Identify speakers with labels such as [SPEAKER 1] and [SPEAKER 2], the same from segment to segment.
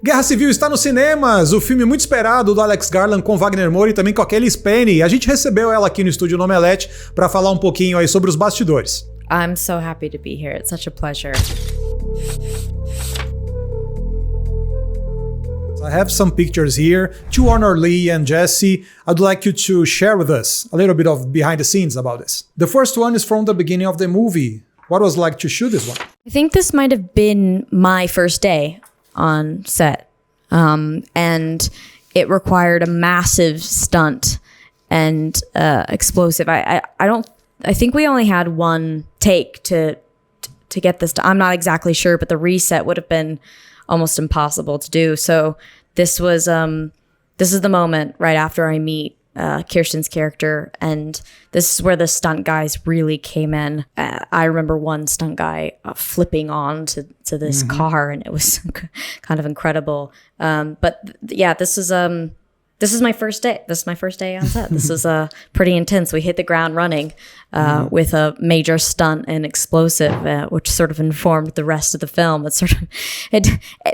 [SPEAKER 1] Guerra Civil está nos cinemas, o filme muito esperado do Alex Garland com Wagner Moura e também com a Cailee Spaeny. A gente recebeu ela aqui no estúdio no Omelete para falar um pouquinho aí sobre os bastidores.
[SPEAKER 2] I'm so happy to be here. It's such a pleasure.
[SPEAKER 1] I have some pictures here to honor Lee and Jesse. I'd like you to share with us a little bit of behind the scenes about this. The first one is from the beginning of the movie. What was it like to shoot this one?
[SPEAKER 2] I think this might have been my first day on set. And it required a massive stunt and explosive. I think we only had one take to get this done. I'm not exactly sure, but the reset would have been almost impossible to do. So this is the moment right after I meet Kirsten's character, and this is where the stunt guys really came in. I remember one stunt guy flipping on to this car, and it was kind of incredible. But yeah, this is my first day. This is my first day on set. This is pretty intense. We hit the ground running with a major stunt and explosive, which sort of informed the rest of the film.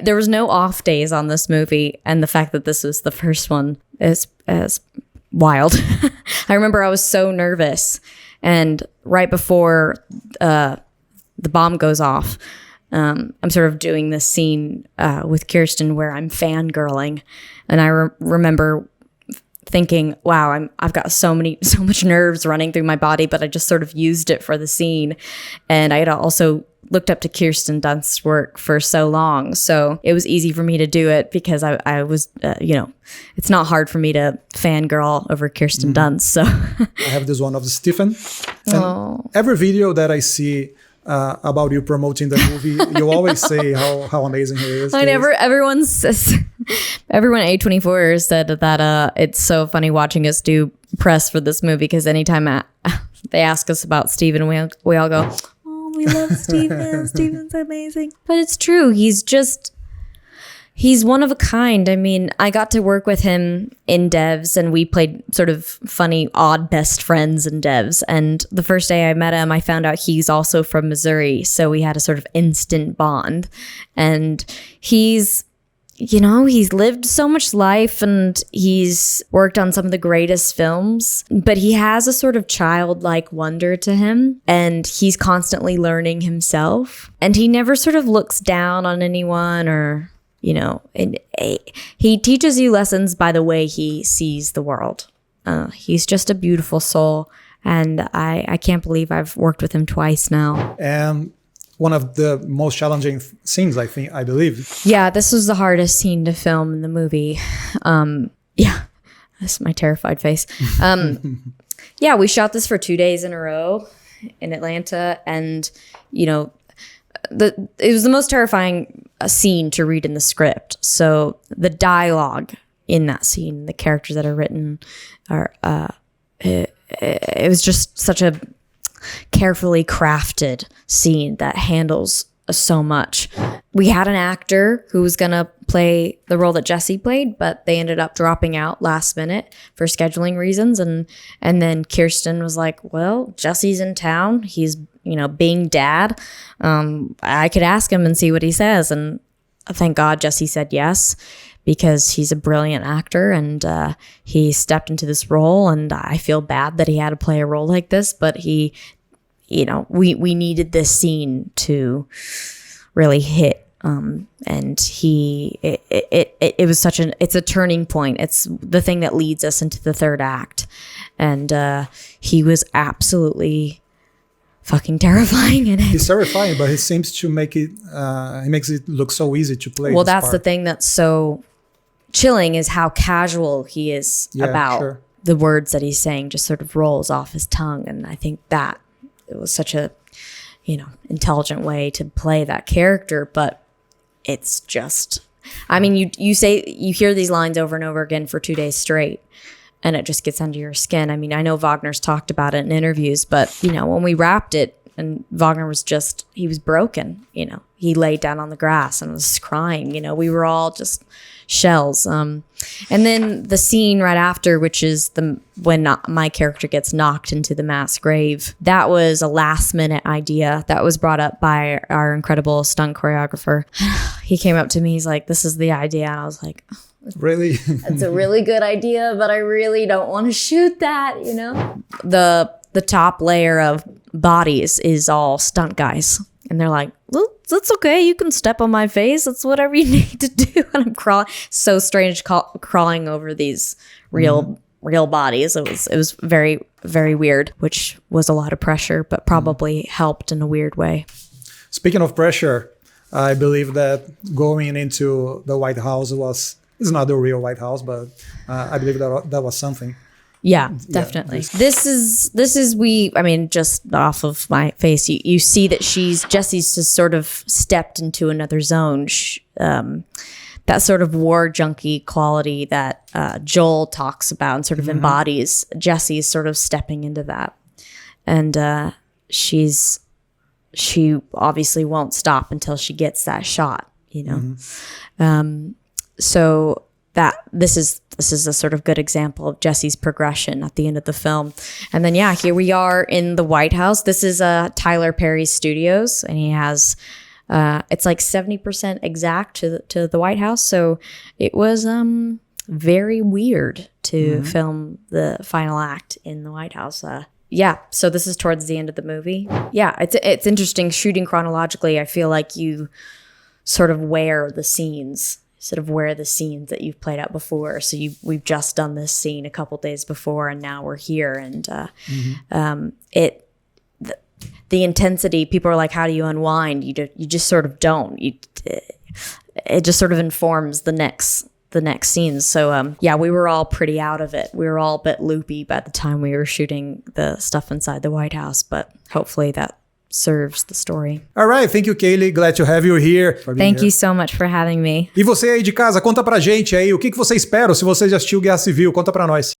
[SPEAKER 2] There was no off days on this movie, and the fact that this was the first one is wild. I remember I was so nervous, and right before the bomb goes off, I'm sort of doing this scene with Kirsten where I'm fangirling, and I remember thinking, wow, I've got so much nerves running through my body, but I just sort of used it for the scene. And I had also looked up to Kirsten Dunst's work for so long, so it was easy for me to do it because I was, it's not hard for me to fangirl over Kirsten Dunst. So
[SPEAKER 1] I have this one of Stephen. And every video that I see about you promoting the movie, you always say how amazing he is.
[SPEAKER 2] Everyone says, everyone at A24 said that it's so funny watching us do press for this movie, because anytime they ask us about Stephen, we all go, oh, we love Stephen. Stephen's amazing. But it's true. He's one of a kind. I mean, I got to work with him in devs, and we played sort of funny, odd best friends in devs. And the first day I met him, I found out he's also from Missouri. So we had a sort of instant bond. And he's lived so much life, and he's worked on some of the greatest films, but he has a sort of childlike wonder to him, and he's constantly learning himself. And he never sort of looks down on anyone, or he teaches you lessons by the way he sees the world. He's just a beautiful soul, and I can't believe I've worked with him twice now.
[SPEAKER 1] And one of the most challenging scenes, I believe.
[SPEAKER 2] Yeah, this was the hardest scene to film in the movie. Yeah, that's my terrified face. Yeah, we shot this for 2 days in a row in Atlanta, and it was the most terrifying scene to read in the script. So the dialogue in that scene, the characters that are written, it was just such a carefully crafted scene that handles so much. We had an actor who was gonna play the role that Jesse played, but they ended up dropping out last minute for scheduling reasons. And then Kirsten was like, well, Jesse's in town. He's, being dad. I could ask him and see what he says. And thank God Jesse said yes, because he's a brilliant actor, and he stepped into this role, and I feel bad that he had to play a role like this, but he, we needed this scene to really hit, and it was it's a turning point. It's the thing that leads us into the third act, and he was absolutely fucking terrifying in it.
[SPEAKER 1] He's terrifying, but he seems to make it, he makes it look so easy to play.
[SPEAKER 2] Well, that's part. The thing that's so chilling is how casual he is about the words that he's saying, just sort of rolls off his tongue. And I think that it was such a, intelligent way to play that character, but it's just, I mean, you hear these lines over and over again for 2 days straight, and it just gets under your skin. I mean, I know Wagner's talked about it in interviews, but when we wrapped it, and Wagner was he was broken, he laid down on the grass and was crying. You know, we were all just shells. And then the scene right after, which is when my character gets knocked into the mass grave, that was a last minute idea that was brought up by our incredible stunt choreographer. He came up to me, he's like, this is the idea. And I was like,
[SPEAKER 1] really?
[SPEAKER 2] It's a really good idea, but I really don't want to shoot that, you know? The top layer of bodies is all stunt guys. And they're like, well, that's okay. You can step on my face. That's whatever you need to do. And I'm crawling. So strange crawling over these real bodies. It was very, very weird, which was a lot of pressure, but probably helped in a weird way.
[SPEAKER 1] Speaking of pressure, I believe that going into the White House is not the real White House, but I believe that was something.
[SPEAKER 2] Yeah, definitely. Yeah, I mean, just off of my face, you see that Jesse's just sort of stepped into another zone. That sort of war junkie quality that Joel talks about and sort of embodies, Jesse's sort of stepping into that. And she obviously won't stop until she gets that shot, you know? So that this is a sort of good example of Jesse's progression at the end of the film. And then, yeah, here we are in the White House. This is Tyler Perry's studios, and he has, it's like 70% exact to the White House. So it was very weird to film the final act in the White House. Yeah, so this is towards the end of the movie. Yeah, it's interesting shooting chronologically. I feel like you sort of wear the scenes that you've played out before. So we've just done this scene a couple days before, and now we're here. And the intensity, people are like, how do you unwind? You just sort of don't. It just sort of informs the next scenes. So yeah, we were all pretty out of it. We were all a bit loopy by the time we were shooting the stuff inside the White House, but hopefully that serves the story.
[SPEAKER 1] All right, thank you, Cailee. Glad to have you here.
[SPEAKER 2] Thank you so much for having me.
[SPEAKER 1] E você aí de casa, conta pra gente aí o que você espera se você já assistiu Guerra Civil. Conta pra nós.